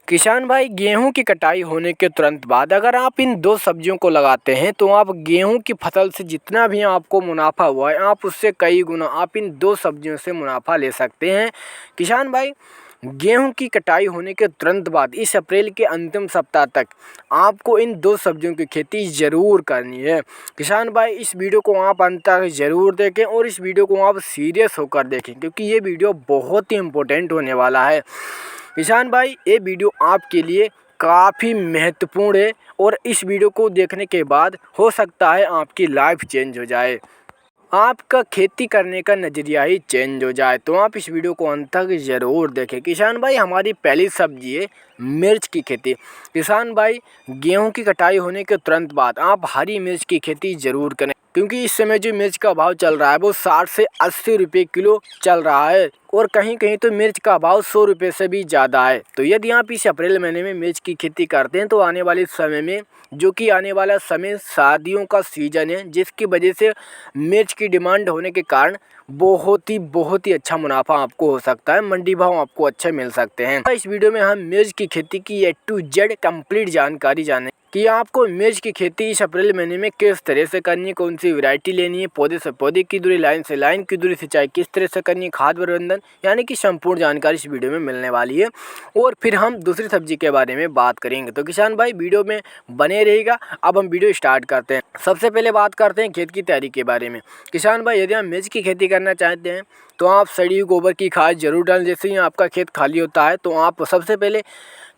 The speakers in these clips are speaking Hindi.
किसान भाई, गेहूं की कटाई होने के तुरंत बाद अगर आप इन दो सब्जियों को लगाते हैं तो आप गेहूं की फसल से जितना भी आपको मुनाफा हुआ है आप उससे कई गुना आप इन दो सब्जियों से मुनाफा ले सकते हैं। किसान भाई, गेहूं की कटाई होने के तुरंत बाद इस अप्रैल के अंतिम सप्ताह तक आपको इन दो सब्जियों की खेती ज़रूर करनी है। किसान भाई, इस वीडियो को आप अंत तक ज़रूर देखें और इस वीडियो को आप सीरियस होकर देखें क्योंकि ये वीडियो बहुत ही इम्पोर्टेंट होने वाला है। किसान भाई, ये वीडियो आपके लिए काफ़ी महत्वपूर्ण है और इस वीडियो को देखने के बाद हो सकता है आपकी लाइफ चेंज हो जाए, आपका खेती करने का नज़रिया ही चेंज हो जाए। तो आप इस वीडियो को अंत तक ज़रूर देखें। किसान भाई, हमारी पहली सब्जी है मिर्च की खेती। किसान भाई, गेहूं की कटाई होने के तुरंत बाद आप हरी मिर्च की खेती ज़रूर करें क्योंकि इस समय जो मिर्च का भाव चल रहा है वो 60 से 80 रुपये किलो चल रहा है और कहीं कहीं तो मिर्च का भाव 100 रुपये से भी ज़्यादा है। तो यदि आप इस अप्रैल महीने में मिर्च की खेती करते हैं तो आने वाले समय में, जो कि आने वाला समय शादियों का सीज़न है, जिसकी वजह से मिर्च की डिमांड होने के कारण बहुत ही अच्छा मुनाफा आपको हो सकता है, मंडी भाव आपको अच्छे मिल सकते हैं। इस वीडियो में हम मिर्च की खेती की A to Z कंप्लीट जानकारी जानें कि आपको मिर्च की खेती इस अप्रैल महीने में किस तरह से करनी है, कौन सी वैरायटी लेनी है, पौधे से पौधे की दूरी, लाइन से लाइन की दूरी, सिंचाई किस तरह से करनी है, खाद प्रबंधन, यानी कि संपूर्ण जानकारी इस वीडियो में मिलने वाली है। और फिर हम दूसरी सब्जी के बारे में बात करेंगे। तो किसान भाई, वीडियो में बने रहेगा। अब हम वीडियो स्टार्ट करते हैं। सबसे पहले बात करते हैं खेत की तैयारी के बारे में। किसान भाई, यदि आप मिर्च की खेती करना चाहते हैं तो आप सड़ी हुई गोबर की खाद जरूर डालें। जैसे ही आपका खेत खाली होता है तो आप सबसे पहले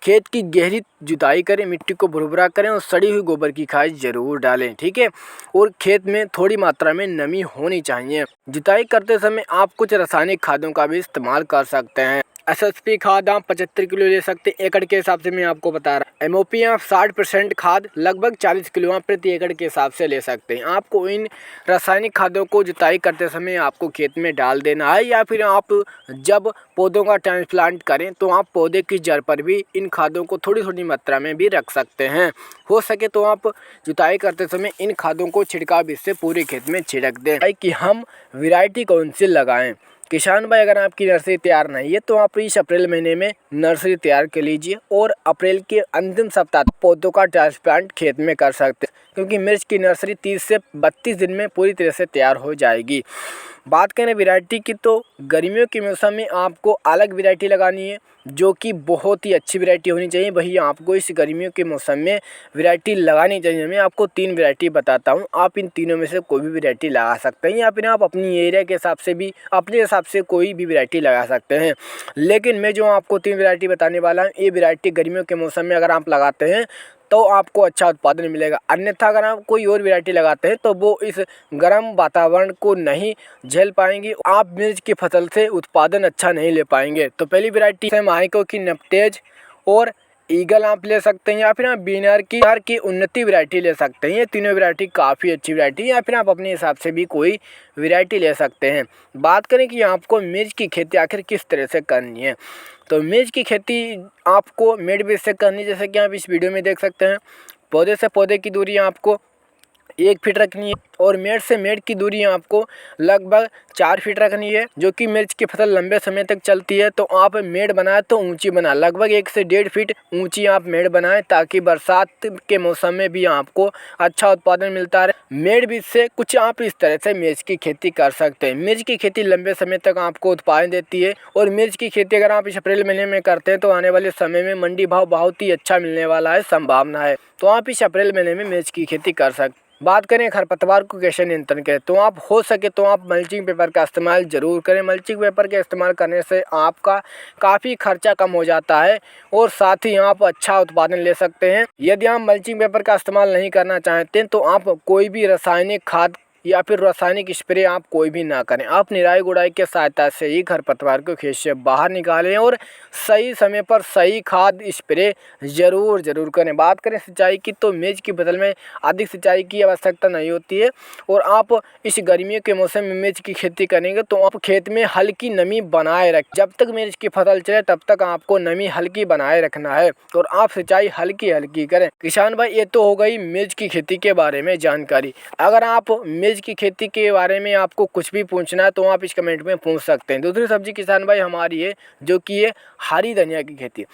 खेत की गहरी जुताई करें, मिट्टी को भुरभुरा करें और सड़ी हुई गोबर की खाद जरूर डालें, ठीक है। और खेत में थोड़ी मात्रा में नमी होनी चाहिए। जुताई करते समय आप कुछ रासायनिक खादों का भी इस्तेमाल कर सकते हैं। SSP खाद आप 75 किलो ले सकते हैं एकड़ के हिसाब से, मैं आपको बता रहा हूँ। MOP आप 60% खाद लगभग 40 किलो आप प्रति एकड़ के हिसाब से ले सकते हैं। आपको इन रासायनिक खादों को जुताई करते समय आपको खेत में डाल देना है, या फिर आप जब पौधों का ट्रांसप्लांट करें तो आप पौधे की जड़ पर भी इन खादों को थोड़ी थोड़ी मात्रा में भी रख सकते हैं। हो सके तो आप जुताई करते समय इन खादों को छिड़काव इससे पूरे खेत में छिड़क दें कि हम वैरायटी कौन सी लगाएं। किसान भाई, अगर आपकी नर्सरी तैयार नहीं है तो आप इस अप्रैल महीने में नर्सरी तैयार कर लीजिए और अप्रैल के अंतिम सप्ताह तक पौधों का ट्रांसप्लांट खेत में कर सकते हैं क्योंकि मिर्च की नर्सरी 30 से 32 दिन में पूरी तरह से तैयार हो जाएगी। बात करें वैरायटी की तो गर्मियों के मौसम में आपको अलग वैरायटी लगानी है जो कि बहुत ही अच्छी वैरायटी होनी चाहिए। वही आपको इस गर्मियों के मौसम में वैरायटी लगानी चाहिए। मैं आपको 3 वैरायटी बताता हूँ, आप इन तीनों में से कोई भी वैरायटी लगा सकते हैं या फिर आप अपनी एरिया के हिसाब से भी अपने हिसाब से कोई भी वैरायटी लगा सकते हैं। लेकिन मैं जो आपको 3 वैरायटी बताने वाला हूँ, ये वैरायटी गर्मियों के मौसम में अगर आप लगाते हैं तो आपको अच्छा उत्पादन मिलेगा। अन्यथा अगर आप कोई और वैरायटी लगाते हैं तो वो इस गर्म वातावरण को नहीं झेल पाएंगी, आप मिर्च की फसल से उत्पादन अच्छा नहीं ले पाएंगे। तो पहली वैरायटी है माइको की नपतेज और ईगल आप ले सकते हैं, या फिर आप बीनार की उन्नति वैरायटी ले सकते हैं। ये तीनों वैरायटी काफ़ी अच्छी वैरायटी है, या फिर आप अपने हिसाब से भी कोई वैरायटी ले सकते हैं। बात करें कि आपको मिर्च की खेती आखिर किस तरह से करनी है, तो मिर्च की खेती आपको मेड बेस से करनी है, जैसे कि आप इस वीडियो में देख सकते हैं। पौधे से पौधे की दूरी आपको 1 फीट रखनी है और मेड़ से मेड़ की दूरी आपको लगभग 4 फीट रखनी है, जो कि मिर्च की फसल लंबे समय तक चलती है। तो आप मेड़ बनाए तो ऊंची बनाए, लगभग 1 से 1.5 फीट ऊंची आप मेड़ बनाएं ताकि बरसात के मौसम में भी आपको अच्छा उत्पादन मिलता रहे। मेड़ बीज से कुछ आप इस तरह से मिर्च की खेती कर सकते हैं। मिर्च की खेती लंबे समय तक आपको उत्पादन देती है और मिर्च की खेती अगर आप इस अप्रैल महीने में करते हैं तो आने वाले समय में मंडी भाव बहुत ही अच्छा मिलने वाला है, संभावना है। तो आप इस अप्रैल महीने में मिर्च की खेती कर सकते हैं। बात करें खरपतवार को कैसे नियंत्रण करें, तो आप हो सके तो आप मल्चिंग पेपर का इस्तेमाल ज़रूर करें। मल्चिंग पेपर के इस्तेमाल करने से आपका काफ़ी खर्चा कम हो जाता है और साथ ही आप अच्छा उत्पादन ले सकते हैं। यदि आप मल्चिंग पेपर का इस्तेमाल नहीं करना चाहते हैं तो आप कोई भी रासायनिक खाद या फिर रासायनिक स्प्रे आप कोई भी ना करें। आप निराई गुड़ाई के सहायता से ही खरपतवार को खेत से बाहर निकालें और सही समय पर सही खाद स्प्रे ज़रूर करें। बात करें सिंचाई की तो मिर्च की फसल में अधिक सिंचाई की आवश्यकता नहीं होती है और आप इस गर्मियों के मौसम में मिर्च की खेती करेंगे तो आप खेत में हल्की नमी बनाए रखें। जब तक मिर्च की फसल चले तब तक आपको नमी हल्की बनाए रखना है और आप सिंचाई हल्की करें। किसान भाई, ये तो हो गई मिर्च की खेती के बारे में जानकारी। अगर आप मिर्च की खेती के बारे में आपको कुछ भी पूछना है तो आप इस कमेंट में पूछ सकते हैं। दूसरी सब्जी किसान भाई हमारी है जो कि है हरी धनिया की खेती।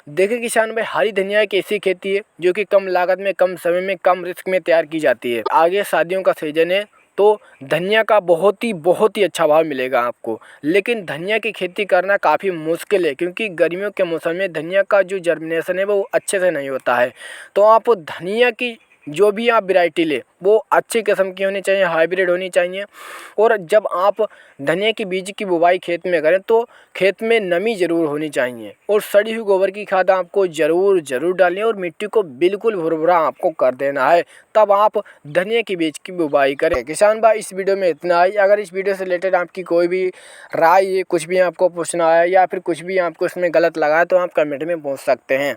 देखिए किसान भाई, हरी धनिया एक ऐसी खेती है जो कि कम लागत में, कम समय में, कम रिस्क में तैयार की जाती है। आगे शादियों का सीजन है तो धनिया का बहुत ही अच्छा भाव मिलेगा आपको। लेकिन धनिया की खेती करना काफ़ी मुश्किल है क्योंकि गर्मियों के मौसम में धनिया का जो जर्मिनेशन है वो अच्छे से नहीं होता है। तो आप धनिया की जो भी आप वैरायटी ले वो अच्छी किस्म की होनी चाहिए, हाइब्रिड होनी चाहिए। और जब आप धनिया की बीज की बुवाई खेत में करें तो खेत में नमी ज़रूर होनी चाहिए और सड़ी हुई गोबर की खाद आपको ज़रूर डालनी है और मिट्टी को बिल्कुल भुरभुरा आपको कर देना है, तब आप धनिया की बीज की बुवाई करें। किसान भाई इस वीडियो में इतना ही। अगर इस वीडियो से रिलेटेड आपकी कोई भी राय है, कुछ भी आपको पूछना है या फिर कुछ भी आपको इसमें गलत लगा है तो आप कमेंट में पूछ सकते हैं।